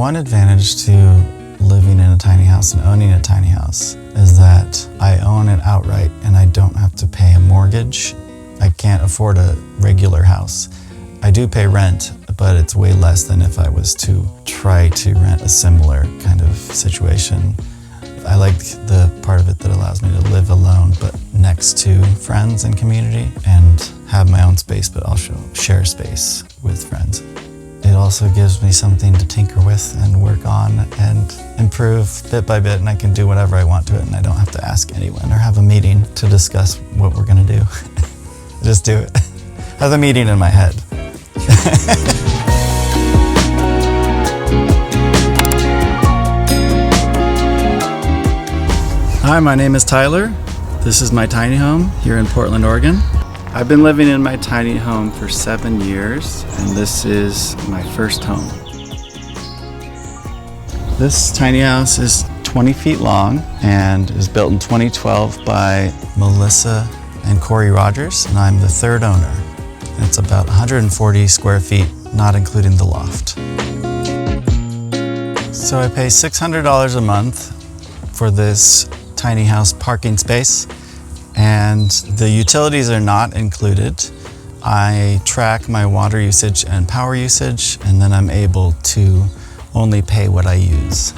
One advantage to living in a tiny house and owning a tiny house is that I own it outright and I don't have to pay a mortgage. I can't afford a regular house. I do pay rent, but it's way less than if I was to try to rent a similar kind of situation. I like the part of it that allows me to live alone, but next to friends and community, and have my own space, but also share space with friends. It also gives me something to tinker with and work on and improve bit by bit, and I can do whatever I want to it, and I don't have to ask anyone or have a meeting to discuss what we're gonna do. Just do it. Have a meeting in my head. Hi, my name is Tyler. This is my tiny home here in Portland, Oregon. I've been living in my tiny home for 7 years, and this is my first home. This tiny house is 20 feet long and is built in 2012 by Melissa and Corey Rogers, and I'm the third owner. It's about 140 square feet, not including the loft. So I pay $600 a month for this tiny house parking space, and the utilities are not included. I track my water usage and power usage, and then I'm able to only pay what I use.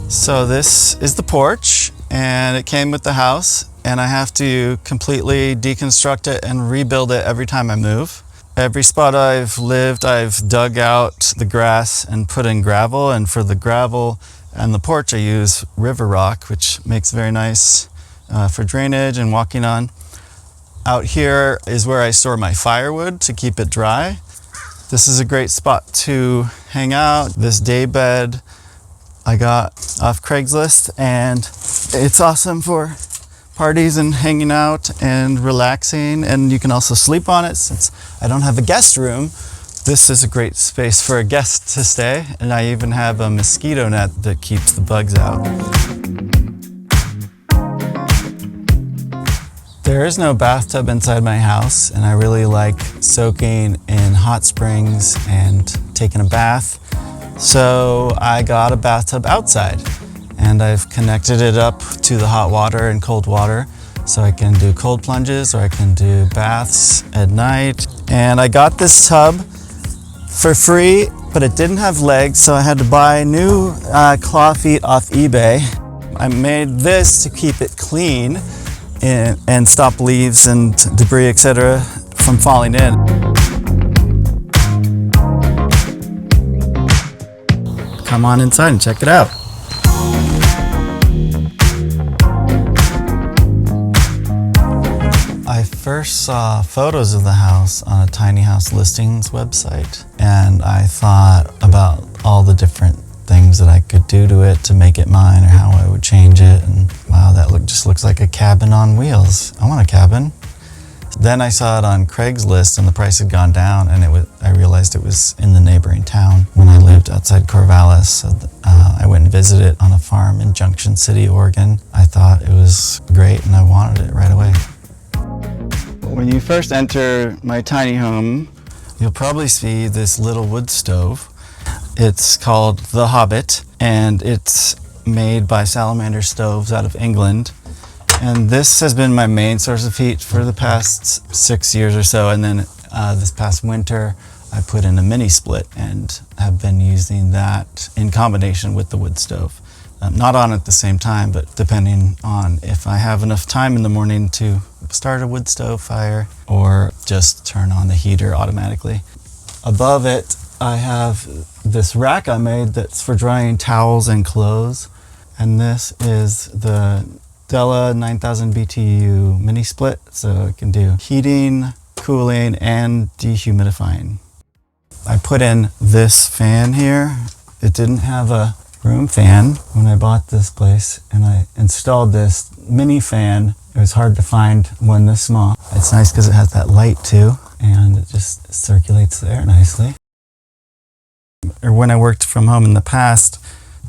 So this is the porch, and it came with the house, and I have to completely deconstruct it and rebuild it every time I move. Every spot I've lived, I've dug out the grass and put in gravel, and for the gravel and the porch I use river rock, which makes very nice for drainage and walking on. Out here is where I store my firewood to keep it dry. This is a great spot to hang out. This day bed I got off Craigslist, and it's awesome for parties and hanging out and relaxing, and you can also sleep on it. Since I don't have a guest room, this is a great space for a guest to stay, and I even have a mosquito net that keeps the bugs out. There is no bathtub inside my house, and I really like soaking in hot springs and taking a bath. So I got a bathtub outside, and I've connected it up to the hot water and cold water, so I can do cold plunges or I can do baths at night. And I got this tub for free, but it didn't have legs, so I had to buy new claw feet off eBay. I made this to keep it clean and stop leaves and debris, etc., from falling in. Come on inside and check it out. I first saw photos of the house on a tiny house listings website, and I thought about all the different things that I could do to it to make it mine, or how I would change it, and wow, that just looks like a cabin on wheels. I want a cabin. Then I saw it on Craigslist, and the price had gone down, and I realized it was in the neighboring town when I lived outside Corvallis. So I went and visited it on a farm in Junction City, Oregon. I thought it was great, and I wanted it right away. When you first enter my tiny home, you'll probably see this little wood stove. It's called The Hobbit, and it's made by Salamander Stoves out of England. And this has been my main source of heat for the past 6 years or so. And then this past winter, I put in a mini split and have been using that in combination with the wood stove. Not on at the same time, but depending on if I have enough time in the morning to start a wood stove fire or just turn on the heater automatically. Above it, I have this rack I made that's for drying towels and clothes. And this is the Della 9000 BTU mini split, so it can do heating, cooling, and dehumidifying. I put in this fan here. It didn't have a room fan when I bought this place, and I installed this mini fan. It was hard to find one this small. It's nice because it has that light too, and it just circulates the air nicely. Or when I worked from home in the past,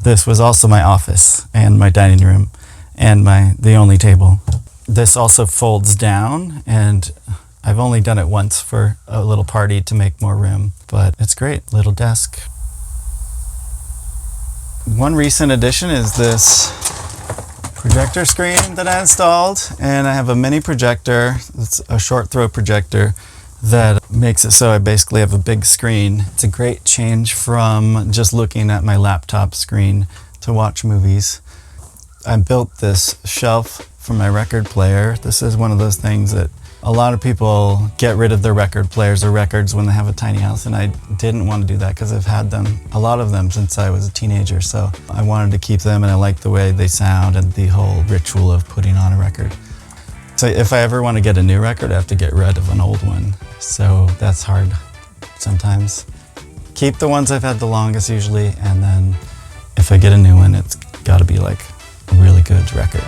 this was also my office and my dining room and the only table. This also folds down, and I've only done it once for a little party to make more room, but it's great. Little desk. One recent addition is this projector screen that I installed, and I have a mini projector. It's a short throw projector that makes it so I basically have a big screen. It's a great change from just looking at my laptop screen to watch movies. I built this shelf for my record player. This is one of those things that a lot of people get rid of their record players or records when they have a tiny house, and I didn't want to do that because I've had them, a lot of them, since I was a teenager. So I wanted to keep them, and I like the way they sound and the whole ritual of putting on a record. So if I ever want to get a new record, I have to get rid of an old one. So that's hard sometimes. Keep the ones I've had the longest usually, and then if I get a new one, it's got to be like a really good record.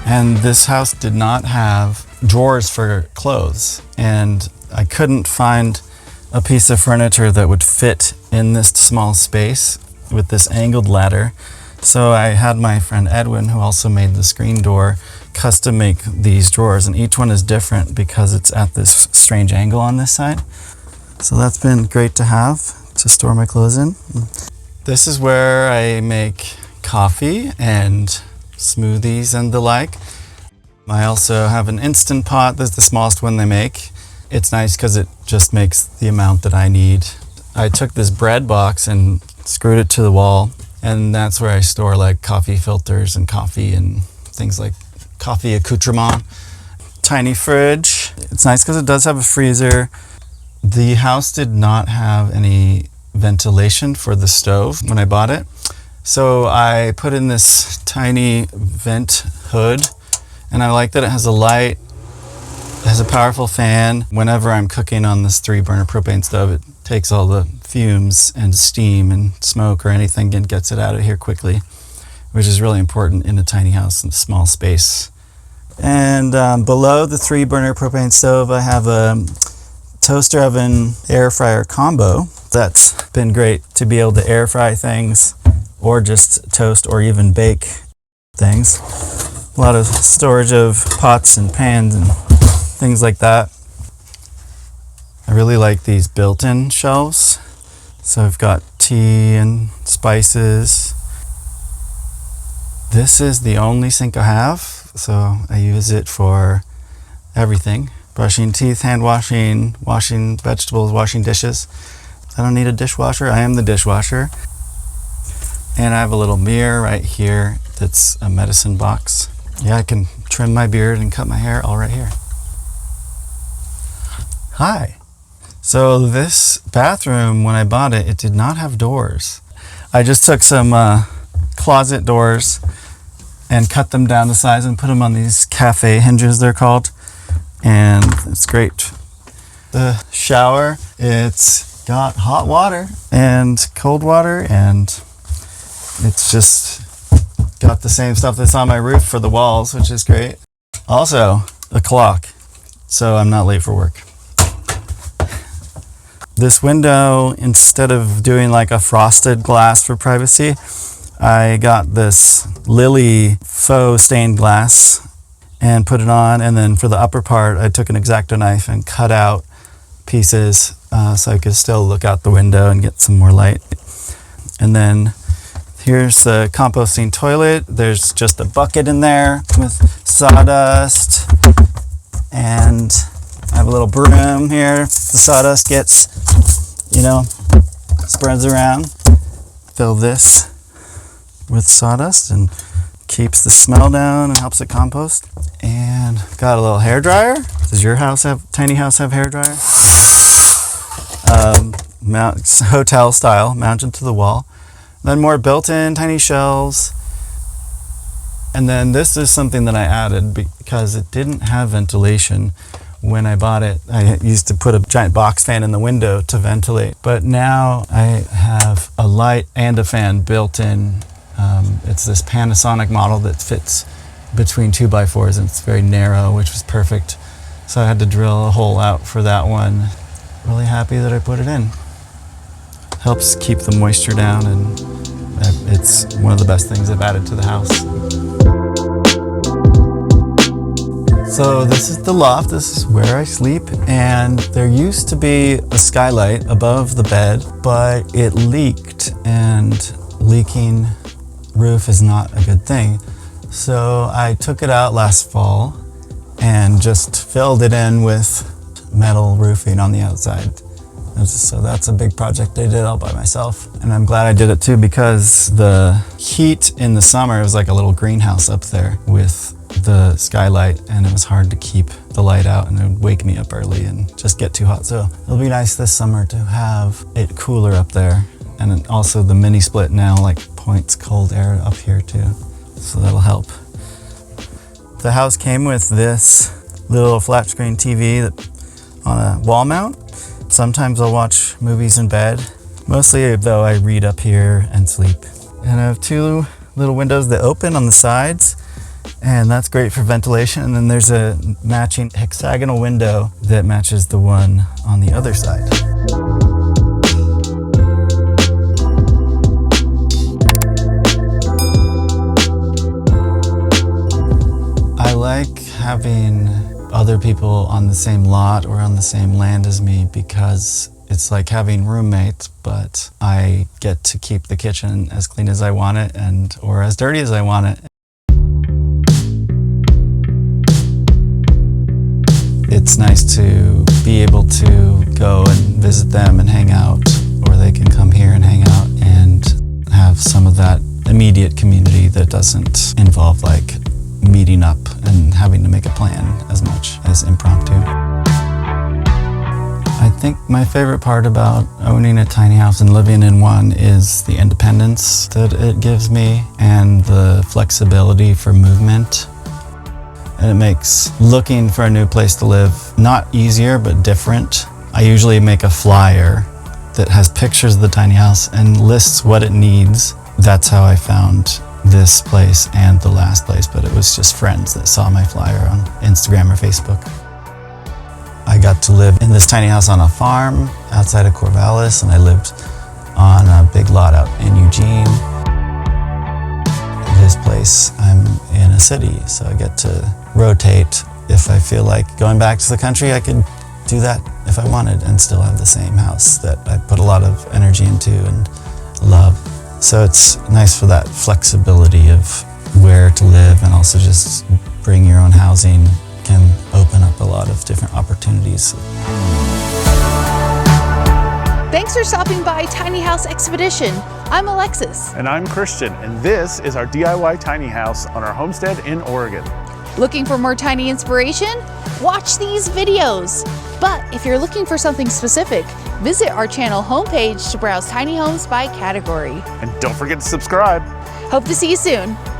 And this house did not have drawers for clothes, and I couldn't find a piece of furniture that would fit in this small space with this angled ladder. So I had my friend Edwin, who also made the screen door, custom make these drawers, and each one is different because it's at this strange angle on this side. So that's been great to have to store my clothes in. This is where I make coffee and smoothies and the like. I also have an Instant Pot. That's the smallest one they make. It's nice because it just makes the amount that I need. I took this bread box and screwed it to the wall, and that's where I store like coffee filters and coffee and things like coffee accoutrement. Tiny fridge. It's nice because it does have a freezer. The house did not have any ventilation for the stove when I bought it. So I put in this tiny vent hood, and I like that it has a light, it has a powerful fan. Whenever I'm cooking on this 3-burner propane stove, it takes all the fumes and steam and smoke or anything and gets it out of here quickly, which is really important in a tiny house in a small space. And below the 3-burner propane stove, I have a toaster oven air fryer combo. That's been great to be able to air fry things, or just toast or even bake things. A lot of storage of pots and pans and things like that. I really like these built-in shelves. So I've got tea and spices. This is the only sink I have, so I use it for everything. Brushing teeth, hand washing, washing vegetables, washing dishes. I don't need a dishwasher, I am the dishwasher. And I have a little mirror right here that's a medicine box. Yeah, I can trim my beard and cut my hair all right here. Hi. So this bathroom, when I bought it, it did not have doors. I just took some closet doors and cut them down to size and put them on these cafe hinges, they're called. And it's great. The shower, it's got hot water and cold water, and it's just got the same stuff that's on my roof for the walls, which is great. Also, a clock, so I'm not late for work. This window, instead of doing like a frosted glass for privacy, I got this Lily faux stained glass and put it on, and then for the upper part, I took an X-Acto knife and cut out pieces so I could still look out the window and get some more light. And then here's the composting toilet. There's just a bucket in there with sawdust, and I have a little broom here. The sawdust gets, spreads around. Fill this with sawdust and keeps the smell down and helps it compost. And got a little hair dryer. Does your tiny house have hair dryer? Hotel style, mounted to the wall. Then more built-in tiny shelves. And then this is something that I added because it didn't have ventilation when I bought it. I used to put a giant box fan in the window to ventilate, but now I have a light and a fan built in. It's this Panasonic model that fits between 2x4s, and it's very narrow, which was perfect. So I had to drill a hole out for that one. Really happy that I put it in. Helps keep the moisture down, and it's one of the best things I've added to the house. So this is the loft, this is where I sleep, and there used to be a skylight above the bed, but it leaked, and leaking roof is not a good thing. So I took it out last fall and just filled it in with metal roofing on the outside. So that's a big project I did all by myself. And I'm glad I did it too, because the heat in the summer, it was like a little greenhouse up there with the skylight, and it was hard to keep the light out, and it would wake me up early and just get too hot. So it'll be nice this summer to have it cooler up there. And then also the mini split now like points cold air up here too. So that'll help. The house came with this little flat screen TV on a wall mount. Sometimes I'll watch movies in bed. Mostly though I read up here and sleep. And I have two little windows that open on the sides, and that's great for ventilation. And then there's a matching hexagonal window that matches the one on the other side. I like having other people on the same lot or on the same land as me, because it's like having roommates, but I get to keep the kitchen as clean as I want it, or as dirty as I want it. It's nice to be able to go and visit them and hang out, or they can come here and hang out and have some of that immediate community that doesn't involve like meeting up and having to make a plan as much as impromptu. I think my favorite part about owning a tiny house and living in one is the independence that it gives me and the flexibility for movement. And it makes looking for a new place to live not easier, but different. I usually make a flyer that has pictures of the tiny house and lists what it needs. That's how I found this place and the last place, but it was just friends that saw my flyer on Instagram or Facebook. I got to live in this tiny house on a farm outside of Corvallis, and I lived on a big lot out in Eugene. This place, I'm in a city, so I get to rotate. If I feel like going back to the country, I could do that if I wanted and still have the same house that I put a lot of energy into and love. So it's nice for that flexibility of where to live, and also just bring your own housing can open up a lot of different opportunities. Thanks for stopping by Tiny House Expedition. I'm Alexis. And I'm Christian, and this is our DIY tiny house on our homestead in Oregon. Looking for more tiny inspiration? Watch these videos. But if you're looking for something specific, visit our channel homepage to browse tiny homes by category. And don't forget to subscribe. Hope to see you soon.